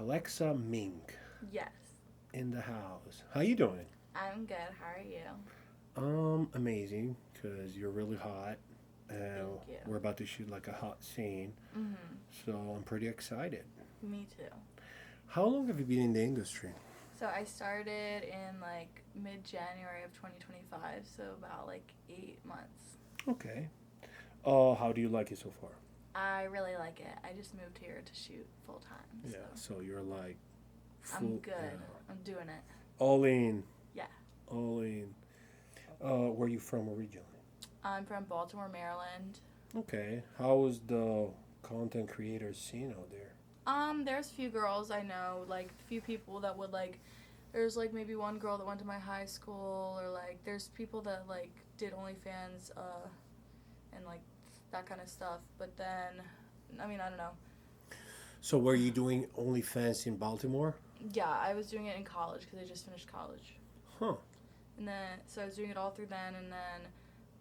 Aleksa Mink Yes, in the house. How you doing? I'm good. How are you? Amazing, because you're really hot. And Thank you. we're about to shoot like a hot scene, Mhm. so I'm pretty excited. Me too. How long have you been in the industry? So I started in like mid-January of 2025, so about like 8 months. Okay. How do you like it so far? I really like it. I just moved here to shoot full time, Yeah, so so you're like I'm full, good. I'm doing it. all in, Yeah. all in. Where you from originally? I'm from Baltimore, Maryland. Okay. How is the content creator scene out there? There's a few girls I know, like a few people that would like. There's like maybe one girl that went to my high school, or like there's people that like did OnlyFans, and like that kind of stuff. But then, I mean, I don't know. So, were you doing OnlyFans in Baltimore? Yeah, I was doing it in college because I just finished college, Huh. and then so I was doing it all through then, and then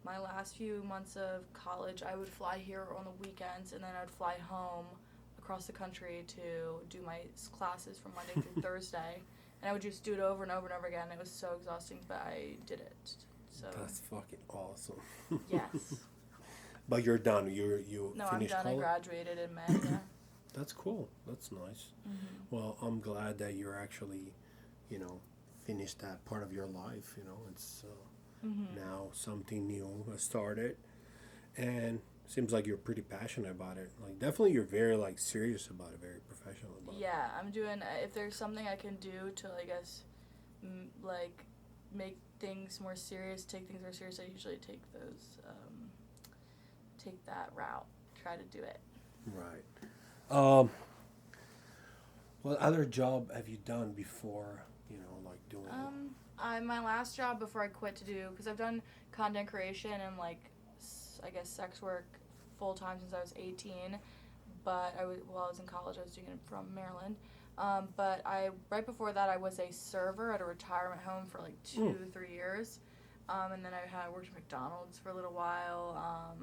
my last few months of college, I would fly here on the weekends, and then I'd fly home across the country to do my classes from Monday through Thursday, and I would just do it over and over and over again. It was so exhausting, but I did it. So That's fucking awesome. yes, But you're done. You no, I'm finished done. I college. graduated in May. Yeah. That's cool. That's nice. Mhm. Well, I'm glad that you're actually, you know, finished that part of your life. It's Mhm. now something new has started, and seems like you're pretty passionate about it. Like, definitely, you're very like serious about it, very professional about it. Yeah, I'm doing. If there's something I can do to, I guess, like, make things more serious, take things more serious, I usually take that route. Try to do it. Right. Um. What other job have you done before? Like doing. My last job before I quit to do, because I've done content creation and like, I guess sex work full time since I was 18. But while I was in college, I was doing it from Maryland. But I right before that, I was a server at a retirement home for like Mm. 2 3 years. And then I worked at McDonald's for a little while.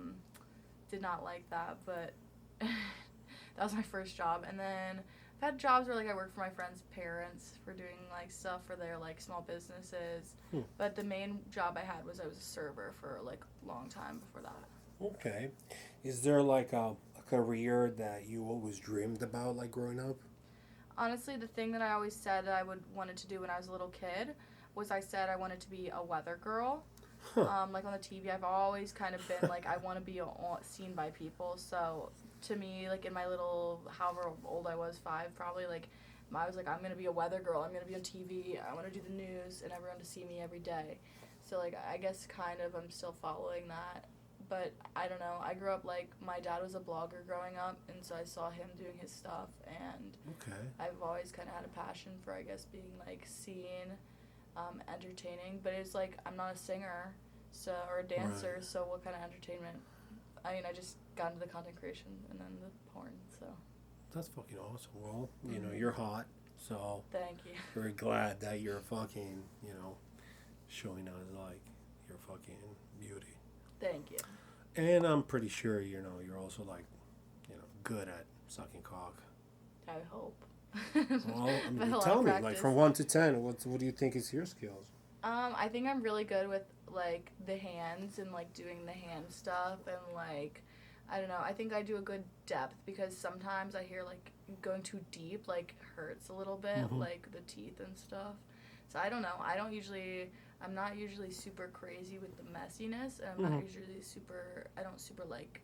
Did not like that, but that was my first job. And then I've had jobs where like I worked for my friends' parents for doing like stuff for their like small businesses. Hmm. But the main job I had was I was a server for like a long time before that. Okay. Is there like a career that you always dreamed about, like growing up? Honestly, the thing that I always said that I would wanted to do when I was a little kid was I said I wanted to be a weather girl. Huh. Like on the TV, I've always kind of been like I want to be seen by people. So to me, like in my little however old I was, 5 probably, like I was like I'm gonna be a weather girl. I'm gonna be on TV. I want to do the news and everyone to see me every day. So like I guess kind of I'm still following that. But I don't know. I grew up like my dad was a blogger growing up, and so I saw him doing his stuff, and Okay. I've always kind of had a passion for, I guess, being like seen, entertaining. But it's like I'm not a singer, so or a dancer. Right. So what kind of entertainment? I mean, I just got into the content creation and then the porn. So That's fucking awesome. Well, Mhm. you're hot, so thank you. very glad that you're fucking, showing us like your fucking beauty. Thank you. And I'm pretty sure, you're also like, good at sucking cock. I hope. Well, I But mean, a you lot tell of me, like practice. from 1 to 10, what do you think is your skills? I think I'm really good with like the hands and like doing the hand stuff and like I don't know. I think I do a good depth because sometimes I hear like going too deep like hurts a little bit, Mm-hmm. like the teeth and stuff. So I don't know. I'm not usually super crazy with the messiness, and I'm Mm-hmm. not usually super I don't super like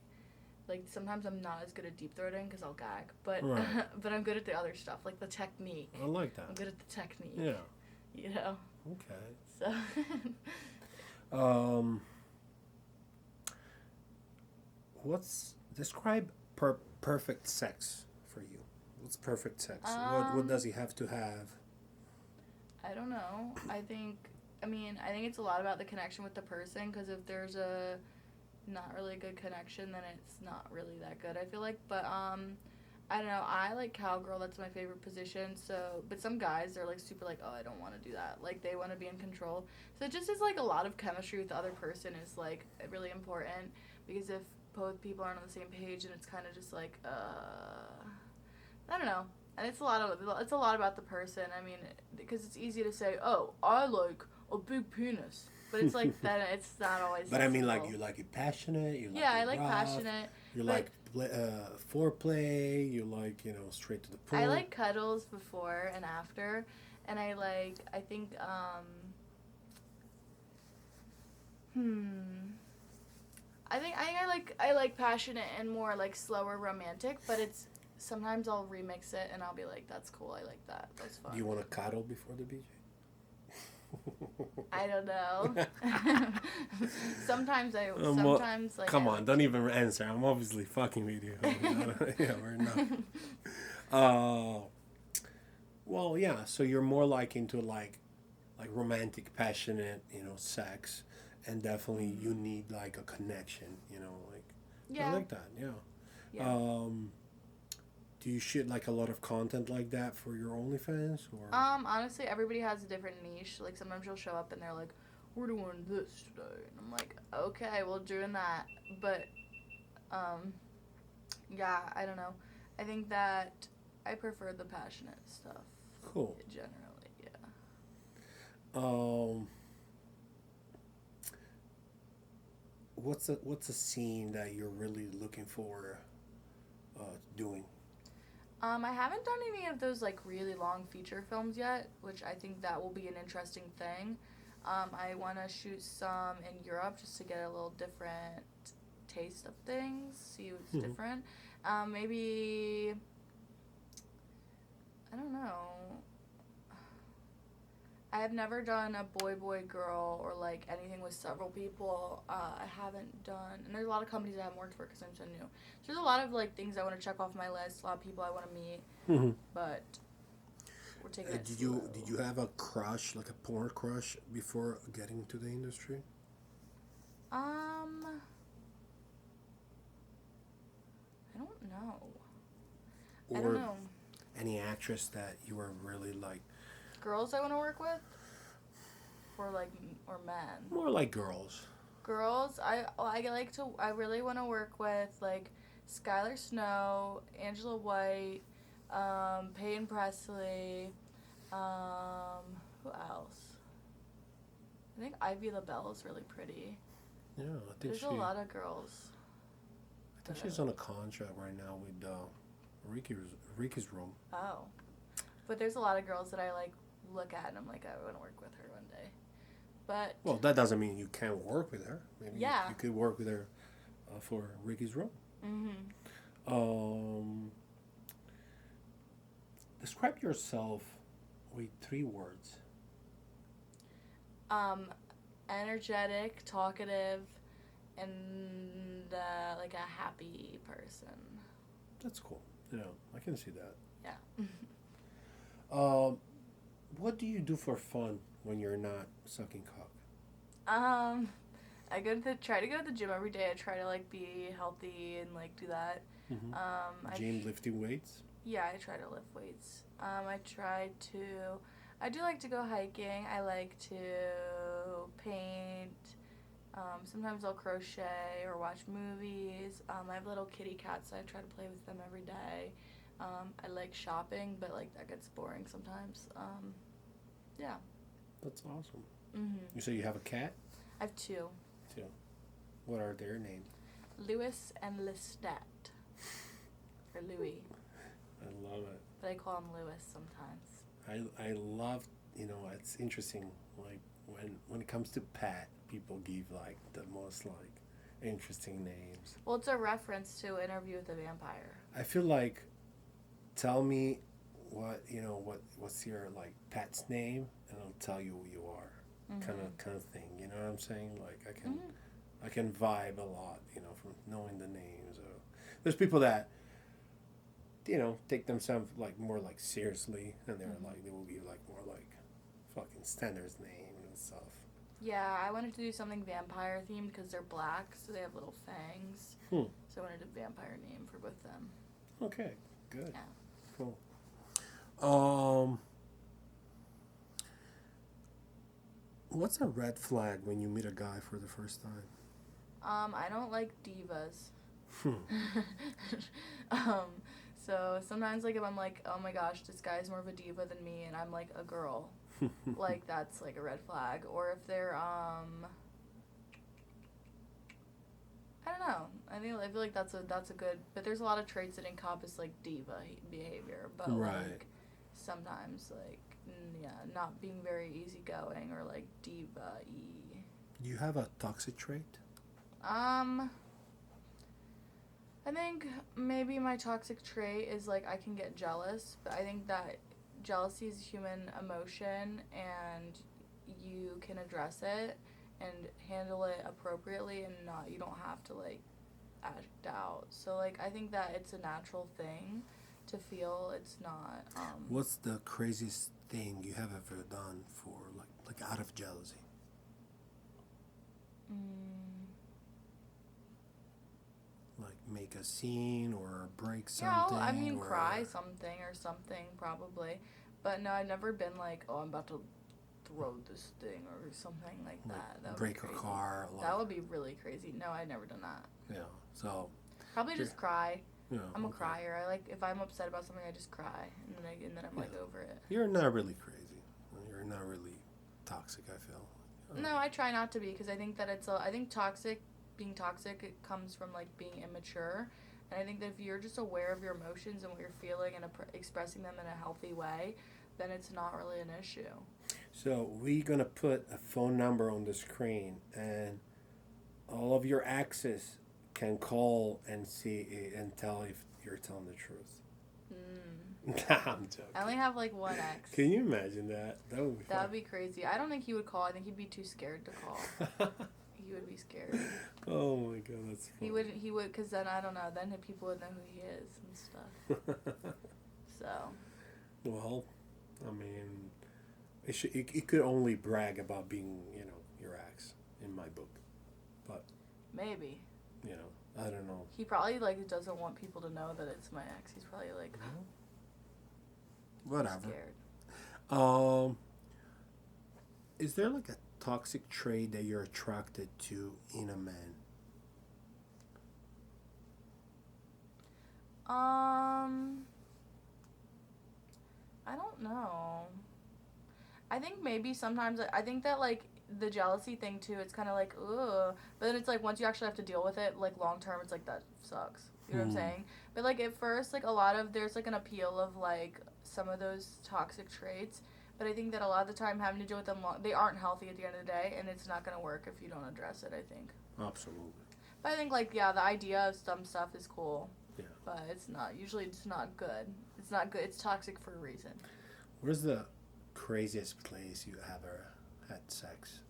sometimes I'm not as good at deep throating because I'll gag, but Right. but I'm good at the other stuff like the technique. I like I'm that. good at the technique, Yeah. you know. Okay. So Um, what's describe perfect sex for you? What's perfect sex? What um does he have to have? I don't know. I think it's a lot about the connection with the person because if there's a not really a good connection, then it's not really that good. I feel like, but I don't know. I like cowgirl. That's my favorite position. So, but some guys they're like super like, oh, I don't want to do that. Like they want to be in control. So it just is like a lot of chemistry with the other person is like really important because if both people aren't on the same page, and it's kind of just like, I don't know. And it's a lot about the person. I mean, because it's easy to say, "Oh, I like a big penis," but it's like that. It's not always. But that I mean, like, simple. you like it passionate, you like Yeah, I it like rough, passionate, you but like foreplay, you like, straight to the I point. like cuddles before and after, and I think hmm. I like passionate and more like slower romantic, but it's sometimes I'll remix it and I'll be like, that's cool, I like that. That's Do fun. you want to cuddle before the BJ? I don't know. Well, Sometimes like come I on, like don't to. even answer. I'm obviously fucking with you. Yeah, we're not. Uh, well, yeah. So you're more like into like romantic, passionate, sex, and definitely you Mhm. need like a connection. Like I Yeah. like that. Yeah. Yeah. Um, do you shoot like a lot of content like that for your OnlyFans or? Honestly, everybody has a different niche. Like sometimes you'll show up and they're like, "We're doing this today," and I'm like, "Okay, we're doing that." But um, yeah, I don't know. I think that I prefer the passionate stuff Cool. generally. Yeah. Um, what's a scene that you're really looking for doing? I haven't done any of those like really long feature films yet, which I think that will be an interesting thing. I want to shoot some in Europe just to get a little different taste of things, see what's Hmm. different. Maybe I don't know. I have never done a boy girl or like anything with several people. I haven't done, and there's a lot of companies I haven't worked for because I'm so new. So there's a lot of like things I want to check off my list. A lot of people I want to meet, Hmm. but we're taking it Did slow. you have a crush, like a porn crush, before getting into the industry? Um, I don't know. I don't Or know. any actress that you were really like? Girls I want to work with, or like or men. More like girls. Girls, I really want to work with like Skylar Snow, Angela White, Peyton Presley, who else? I think Ivy LaBelle is really pretty. Yeah, There's a lot of girls I think that she's on a contract right now with Ricky's Ricky's Room. oh, but there's a lot of girls that I like look at and I'm like I want to work with her one day. But Well, that doesn't mean you can't work with her. Maybe yeah, you could work with her for Ricky's Room. mhm. Um, describe yourself with 3 words. Um, energetic, talkative, and like a happy person. That's cool. I can see that. Yeah. Um, what do you do for fun when you're not sucking cock? um, try to go to the gym every day. I try to like be healthy and like do that. Mm-hmm. I Gym, lifting weights. yeah, I try to lift weights. I do like to go hiking. I like to paint. Sometimes I'll crochet or watch movies. I have little kitty cats, so I try to play with them every day. I like shopping, but like that gets boring sometimes. Yeah. That's awesome. Mhm. You say you have a cat I have two, too. What are their names? Louis and Lestat, or Louis, I love it. but I call him Louis sometimes. I love, it's interesting, like when it comes to pet, people give like the most like interesting names. Well, it's a reference to Interview with the Vampire. I feel like, tell me what's your like pet's name, and I'll tell you who you are, kind of thing. You know what I'm saying? Like Mhm. I can vibe a lot, from knowing the names. There's people that take themselves like more like seriously, and they're like they will give like more like fucking standards name and stuff. Yeah, I wanted to do something vampire themed because they're black, so they have little fangs. Hmm. So I wanted a vampire name for both them. Okay. Good. Yeah. Cool. Um, what's a red flag when you meet a guy for the first time? I don't like divas. Hmm. um, So sometimes, like, if I'm like, oh my gosh, this guy's more of a diva than me, and I'm like a girl, like that's like a red flag. Or if they're I don't know. I feel like that's a good. But there's a lot of traits that encompass like diva behavior. But Right. like sometimes like yeah, not being very easygoing or like diva-y. Do you have a toxic trait? I think maybe my toxic trait is like I can get jealous, but I think that jealousy is a human emotion and you can address it and handle it appropriately and not you don't have to like act out. So like I think that it's a natural thing to feel. It's not What's the craziest thing you have ever done for like out of jealousy? Like make a scene or break something? I mean, or cry something or something probably. But no, I've never been like, oh, I'm about to throw this thing or something like that. That would break be a crazy. car. Like, That would be really crazy. No, I've never done that. yeah. So Probably just cry. yeah, I'm a okay. crier. I like if I'm upset about something, I just cry, and then I'm like over it. You're not really crazy. You're not really toxic. I feel. No, I try not to be because I think that I think being toxic, it comes from like being immature, and I think that if you're just aware of your emotions and what you're feeling and expressing them in a healthy way, then it's not really an issue. So we're gonna put a phone number on the screen, and all of your exes can call and see and tell if you're telling the truth. Nah, I'm joking. I only have like one ex. Can you imagine that? That would be fun. That would be crazy. I don't think he would call. I think he'd be too scared to call. He would be scared. Oh my god, that's funny. He would, because then, I don't know, then people would know who he is and stuff. So. Well, I mean, it could only brag about being, your ex in my book. But. Maybe. I don't know. He probably, like, doesn't want people to know that it's my ex. He's probably like, whatever. Scared. Is there like a toxic trait that you're attracted to in a man? I don't know. I think maybe sometimes, I think that, like, the jealousy thing, too, it's kind of like, ugh. But then it's like, once you actually have to deal with it, like, long term, it's like, that sucks. You know what I'm saying? But, like, at first, like, there's, like, an appeal of, like, some of those toxic traits. But I think that a lot of the time having to deal with them, they aren't healthy at the end of the day, and it's not going to work if you don't address it, I think. Absolutely. But I think, like, yeah, the idea of some stuff is cool. Yeah. But usually it's not good. It's not good. It's toxic for a reason. Where's the craziest place you ever had sex?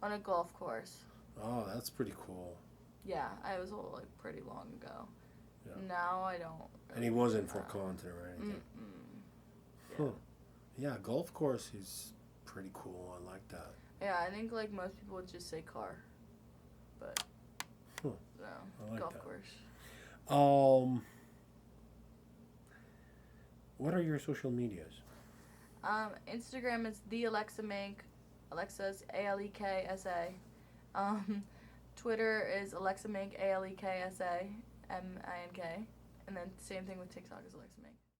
On a golf course. Oh, that's pretty cool. Yeah, I was like pretty long ago. Yeah. Now I don't. And he wasn't for content or anything. Yeah. Huh. Yeah, golf course is pretty cool. I like that. Yeah, I think like most people would just say car, but no, I like golf that. course. What are your social medias? Instagram is the Aleksa Mink. Aleksa's Aleksa. Twitter is Aleksa Mink, Aleksa Mink. And then same thing with TikTok is Aleksa Mink.